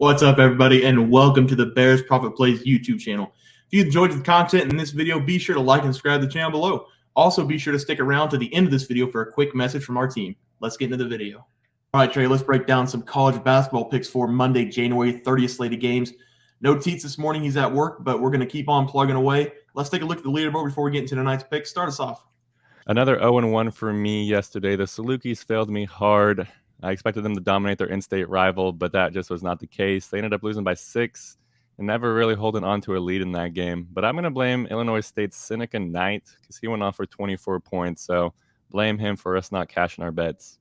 What's up, everybody, and welcome to the Bears Profit Plays YouTube channel. If you enjoyed the content in this video, be sure to like and subscribe to the channel below. Also, be sure to stick around to the end of this video for a quick message from our team. Let's get into the video. All right, Trey, let's break down some college basketball picks for Monday, January 30th slate of games. No Teats this morning. He's at work, but we're going to keep on plugging away. Let's take a look at the leaderboard before we get into tonight's picks. Start us off. Another 0-1 for me yesterday. The Salukis failed me hard. I expected them to dominate their in-state rival, but that just was not the case. They ended up losing by 6 and never really holding on to a lead in that game. But I'm going to blame Illinois State's Seneca Knight because he went off for 24 points. So blame him for us not cashing our bets.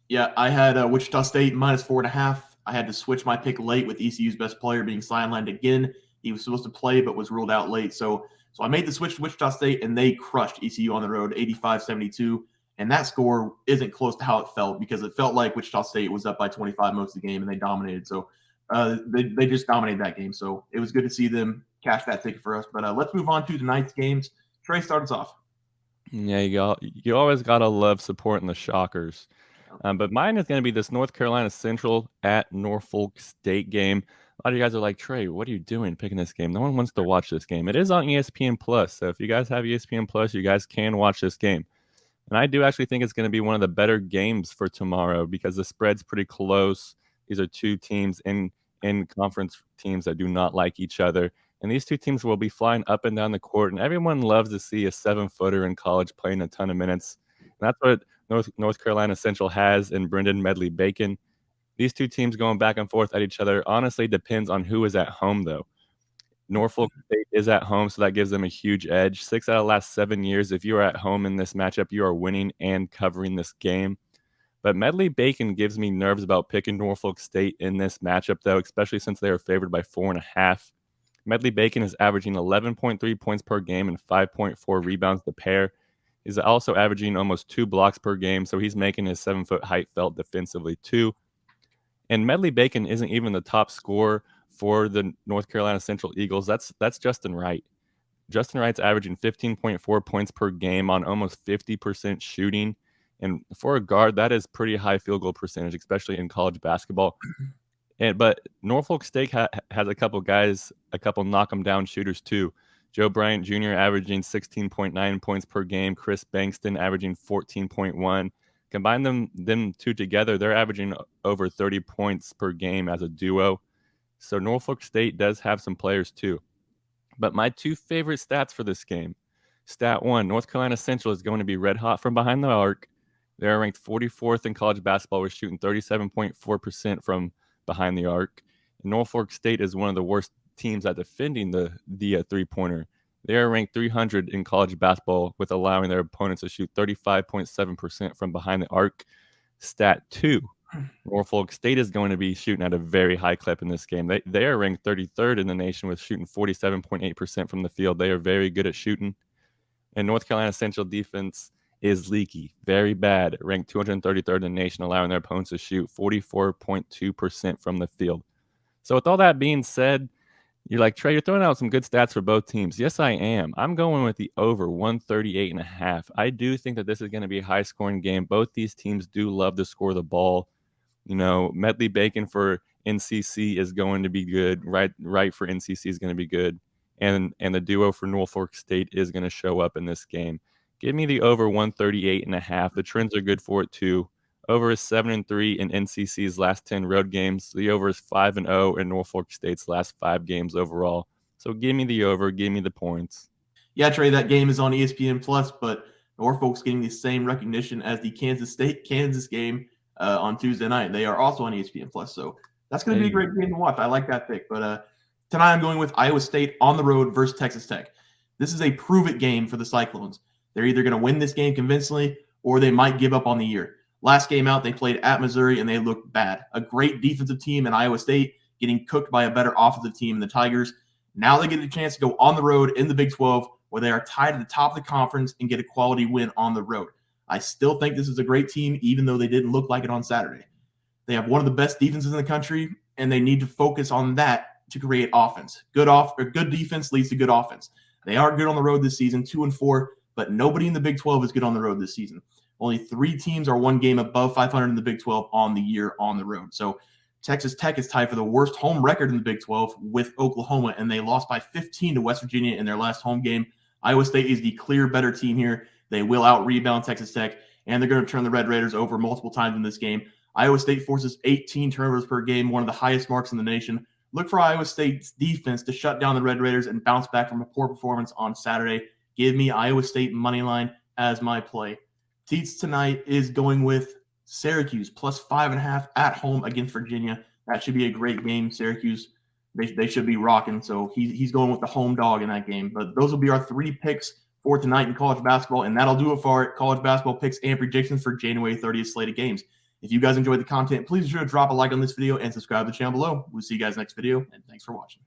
Yeah, I had Wichita State minus 4.5. I had to switch my pick late with ECU's best player being sidelined again. He was supposed to play but was ruled out late. So I made the switch to Wichita State, and they crushed ECU on the road, 85-72. And that score isn't close to how it felt because it felt like Wichita State was up by 25 most of the game, and they dominated. So they just dominated that game. So it was good to see them cash that ticket for us. But let's move on to tonight's games. Trey, start us off. Yeah, you always got to love supporting the Shockers. But mine is going to be this North Carolina Central at Norfolk State game. A lot of you guys are like, Trey, what are you doing picking this game? No one wants to watch this game. It is on ESPN Plus. So if you guys have ESPN Plus, you guys can watch this game. And I do actually think it's going to be one of the better games for tomorrow because the spread's pretty close. These are two teams in conference teams that do not like each other. And these two teams will be flying up and down the court. And everyone loves to see a 7-footer in college playing a ton of minutes. And that's what North Carolina Central has in Brendan Medley Bacon. These two teams going back and forth at each other honestly depends on who is at home, though. Norfolk State is at home, so that gives them a huge edge. 6 out of the last 7 years, if you are at home in this matchup, you are winning and covering this game. But Medley Bacon gives me nerves about picking Norfolk State in this matchup, though, especially since they are favored by 4.5. Medley Bacon is averaging 11.3 points per game and 5.4 rebounds to pair. He's also averaging almost 2 blocks per game, so he's making his 7-foot height felt defensively, too. And Medley Bacon isn't even the top scorer for the North Carolina Central Eagles. That's Justin Wright. Justin Wright's averaging 15.4 points per game on almost 50% shooting. And for a guard, that is pretty high field goal percentage, especially in college basketball. But Norfolk State has a couple guys, a couple knock-em-down shooters too. Joe Bryant Jr. averaging 16.9 points per game. Chris Bankston averaging 14.1. Combine them two together, they're averaging over 30 points per game as a duo. So Norfolk State does have some players too. But my two favorite stats for this game. Stat 1, North Carolina Central is going to be red hot from behind the arc. They're ranked 44th in college basketball. We're shooting 37.4% from behind the arc. And Norfolk State is one of the worst teams at defending the three-pointer. They are ranked 300 in college basketball with allowing their opponents to shoot 35.7% from behind the arc. Stat 2, Norfolk State is going to be shooting at a very high clip in this game. They are ranked 33rd in the nation with shooting 47.8% from the field. They are very good at shooting. And North Carolina Central defense is leaky, very bad, ranked 233rd in the nation, allowing their opponents to shoot 44.2% from the field. So with all that being said, you're like, Trey, you're throwing out some good stats for both teams. Yes, I am. I'm going with the over 138.5. I do think that this is going to be a high-scoring game. Both these teams do love to score the ball. You know, Medley Bacon for NCC is going to be good. Right for NCC is going to be good. And the duo for Norfolk State is going to show up in this game. Give me the over 138.5. The trends are good for it, too. Over is 7-3 in NCC's last 10 road games. The over is 5-0 in Norfolk State's last 5 games overall. So give me the over, give me the points. Yeah, Trey, that game is on ESPN Plus, but Norfolk's getting the same recognition as the Kansas game on Tuesday night. They are also on ESPN Plus, so that's going to be a great game to watch. I like that pick. But tonight I'm going with Iowa State on the road versus Texas Tech. This is a prove-it game for the Cyclones. They're either going to win this game convincingly or they might give up on the year. Last game out, they played at Missouri, and they looked bad. A great defensive team in Iowa State getting cooked by a better offensive team in the Tigers. Now they get a chance to go on the road in the Big 12 where they are tied at the top of the conference and get a quality win on the road. I still think this is a great team, even though they didn't look like it on Saturday. They have one of the best defenses in the country, and they need to focus on that to create offense. Good defense leads to good offense. They are good on the road this season, 2-4, but nobody in the Big 12 is good on the road this season. Only 3 teams are one game above 500 in the Big 12 on the year on the road. So Texas Tech is tied for the worst home record in the Big 12 with Oklahoma, and they lost by 15 to West Virginia in their last home game. Iowa State is the clear better team here. They will out-rebound Texas Tech, and they're going to turn the Red Raiders over multiple times in this game. Iowa State forces 18 turnovers per game, one of the highest marks in the nation. Look for Iowa State's defense to shut down the Red Raiders and bounce back from a poor performance on Saturday. Give me Iowa State money line as my play. Teats tonight is going with Syracuse plus 5.5 at home against Virginia. That should be a great game. Syracuse, they should be rocking. So he's going with the home dog in that game. But those will be our 3 picks for tonight in college basketball, and that'll do it for our college basketball picks and predictions for January 30th slate of games. If you guys enjoyed the content, please be sure to drop a like on this video and subscribe to the channel below. We'll see you guys next video, and thanks for watching.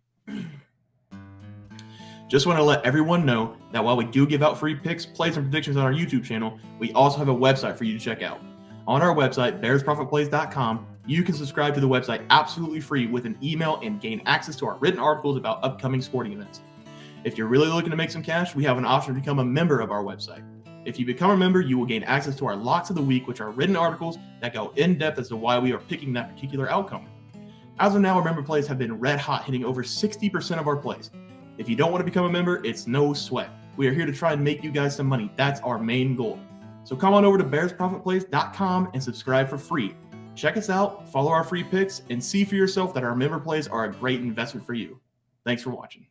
Just want to let everyone know that while we do give out free picks, plays, and predictions on our YouTube channel, we also have a website for you to check out. On our website, bearsprofitplays.com, you can subscribe to the website absolutely free with an email and gain access to our written articles about upcoming sporting events. If you're really looking to make some cash, we have an option to become a member of our website. If you become a member, you will gain access to our locks of the week, which are written articles that go in depth as to why we are picking that particular outcome. As of now, our member plays have been red hot, hitting over 60% of our plays. If you don't want to become a member, it's no sweat. We are here to try and make you guys some money. That's our main goal. So come on over to bearsprofitplays.com and subscribe for free. Check us out, follow our free picks, and see for yourself that our member plays are a great investment for you. Thanks for watching.